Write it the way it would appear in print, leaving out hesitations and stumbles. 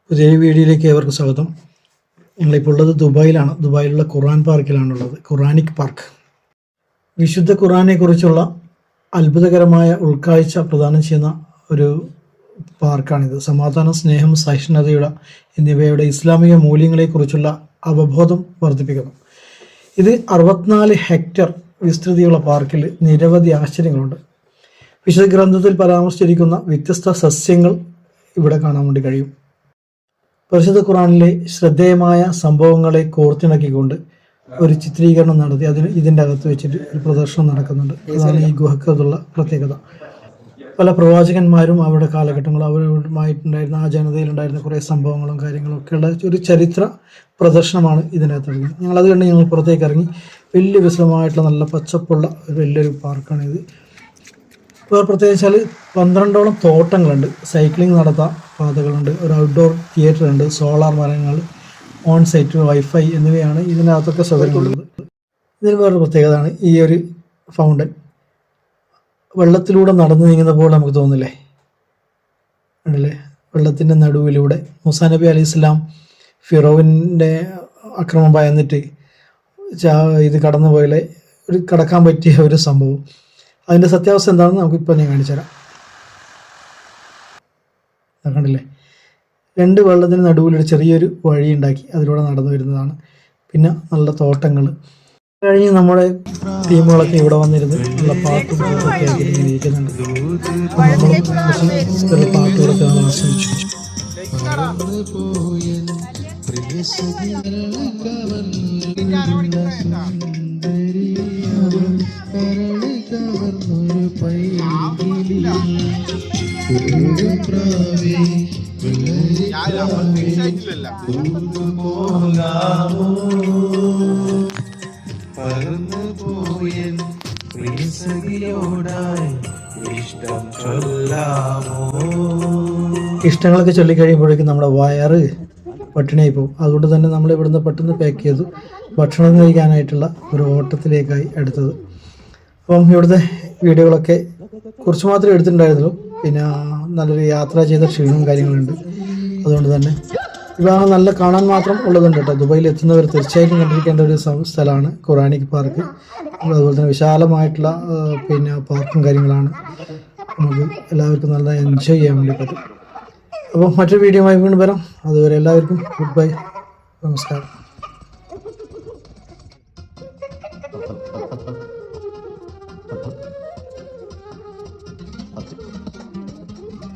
പുതിയ വീഡിയോയിലേക്ക് ഏവർക്കും സ്വാഗതം. ഞങ്ങളിപ്പോൾ ഉള്ളത് ദുബായിലാണ്. ദുബായിലുള്ള ഖുർആൻ പാർക്കിലാണുള്ളത്, ഖുറാനിക് പാർക്ക്. വിശുദ്ധ ഖുർആനെ കുറിച്ചുള്ള അത്ഭുതകരമായ ഉൾക്കാഴ്ച പ്രദാനം ചെയ്യുന്ന ഒരു പാർക്കാണിത്. സമാധാനം, സ്നേഹം, സഹിഷ്ണുതയുടെ എന്നിവയുടെ ഇസ്ലാമിക മൂല്യങ്ങളെക്കുറിച്ചുള്ള അവബോധം വർദ്ധിപ്പിക്കുന്നു. ഇത് 64 ഹെക്ടർ വിസ്തൃതിയുള്ള പാർക്കിൽ നിരവധി ആശ്ചര്യങ്ങളുണ്ട്. വിശുദ്ധ ഗ്രന്ഥത്തിൽ പരാമർശിച്ചിരിക്കുന്ന വ്യത്യസ്ത സസ്യങ്ങൾ ഇവിടെ കാണാൻ വേണ്ടി കഴിയും. പരിശുദ്ധ ഖുർആനിലെ ശ്രദ്ധേയമായ സംഭവങ്ങളെ കോർത്തിണക്കിക്കൊണ്ട് ഒരു ചിത്രീകരണം നടത്തി ഇതിൻ്റെ അകത്ത് വെച്ചിട്ട് ഒരു പ്രദർശനം നടക്കുന്നുണ്ട്. അതാണ് ഈ ഗുഹക്കതുള്ള പ്രത്യേകത. പല പ്രവാചകന്മാരും അവരുടെ കാലഘട്ടങ്ങളും അവരുമായിട്ടുണ്ടായിരുന്ന ആ ജനതയിലുണ്ടായിരുന്ന കുറേ സംഭവങ്ങളും കാര്യങ്ങളും ഒക്കെയുള്ള ഒരു ചരിത്ര പ്രദർശനമാണ് ഇതിനകത്ത് നടക്കുന്നത്. ഞങ്ങളത് കണ്ട് ഞങ്ങൾ പുറത്തേക്ക് ഇറങ്ങി. വലിയ വിശദമായിട്ടുള്ള നല്ല പച്ചപ്പുള്ള ഒരു വലിയൊരു പാർക്കാണിത്. വേറെ പ്രത്യേകിച്ചാൽ 12ഓളം തോട്ടങ്ങളുണ്ട്, സൈക്ലിംഗ് നടത്താൻ പാതകളുണ്ട്, ഒരു ഔട്ട്ഡോർ തിയേറ്റർ ഉണ്ട്, സോളാർ മരങ്ങൾ, ഓൺ സൈറ്റ് വൈഫൈ എന്നിവയാണ് ഇതിനകത്തൊക്കെ സൗകര്യങ്ങളുള്ളത്. ഇതിന് വേറൊരു പ്രത്യേകതയാണ് ഈ ഒരു ഫൗണ്ടൻ. വെള്ളത്തിലൂടെ നടന്നു നീങ്ങുന്ന പോലെ നമുക്ക് തോന്നില്ലേ, ഉണ്ടല്ലേ? വെള്ളത്തിൻ്റെ നടുവിലൂടെ മൂസാ നബി അലൈഹി സ്വലാം ഫിറോവിൻ്റെ അക്രമം ഭയന്നിട്ട് ഇത് കടന്നു പോയാലേ ഒരു കടക്കാൻ പറ്റിയ ഒരു സംഭവം. അതിൻ്റെ സത്യാവസ്ഥ എന്താണെന്ന് നമുക്കിപ്പോൾ ഞാൻ കാണിച്ചു തരാം. കണ്ടില്ലേ, 2 വെള്ളത്തിന് നടുവിലൊരു ചെറിയൊരു വഴി ഉണ്ടാക്കി അതിലൂടെ നടന്നു വരുന്നതാണ്. പിന്നെ നല്ല തോട്ടങ്ങൾ കഴിഞ്ഞ് നമ്മുടെ ടീമുകളൊക്കെ ഇവിടെ വന്നിരുന്ന് നല്ല പാട്ടും ഒക്കെ ആക്കിയിട്ട് ഇരിക്കുന്നുണ്ട്. പാട്ടുകളൊക്കെ നമ്മൾ ആസ്വദിച്ചു. ഇഷ്ടങ്ങളൊക്കെ ചൊല്ലിക്കഴിയുമ്പോഴേക്കും നമ്മുടെ വയറ് പട്ടിണിയായി പോകും. അതുകൊണ്ട് തന്നെ നമ്മൾ ഇവിടുന്ന് പെട്ടെന്ന് പാക്ക് ചെയ്തു ഭക്ഷണം കഴിക്കാനായിട്ടുള്ള ഒരു ഓട്ടത്തിലേക്കായി എടുത്തത്. അപ്പം ഇവിടുത്തെ വീഡിയോകളൊക്കെ കുറച്ച് മാത്രമേ എടുത്തിട്ടുണ്ടായിരുന്നുള്ളൂ. പിന്നെ നല്ലൊരു യാത്ര ചെയ്ത ക്ഷീണവും കാര്യങ്ങളുണ്ട്. അതുകൊണ്ട് തന്നെ ഇതാണ് നല്ല കാണാൻ മാത്രം ഉള്ളതുണ്ട് കേട്ടോ. ദുബായിൽ എത്തുന്നവർ തീർച്ചയായിട്ടും കണ്ടിരിക്കേണ്ട ഒരു സ്ഥലമാണ് ഖുറാനിക് പാർക്ക്. അതുപോലെ തന്നെ വിശാലമായിട്ടുള്ള പിന്നെ പാർക്കും കാര്യങ്ങളാണ്. നമുക്ക് എല്ലാവർക്കും നല്ല എൻജോയ് ചെയ്യാൻ വേണ്ടി പറ്റും. അപ്പോൾ മറ്റൊരു വീഡിയോ ആയി വീണ്ടും വരാം. അതുവരെ എല്ലാവർക്കും ഗുഡ് ബൈ, നമസ്കാരം.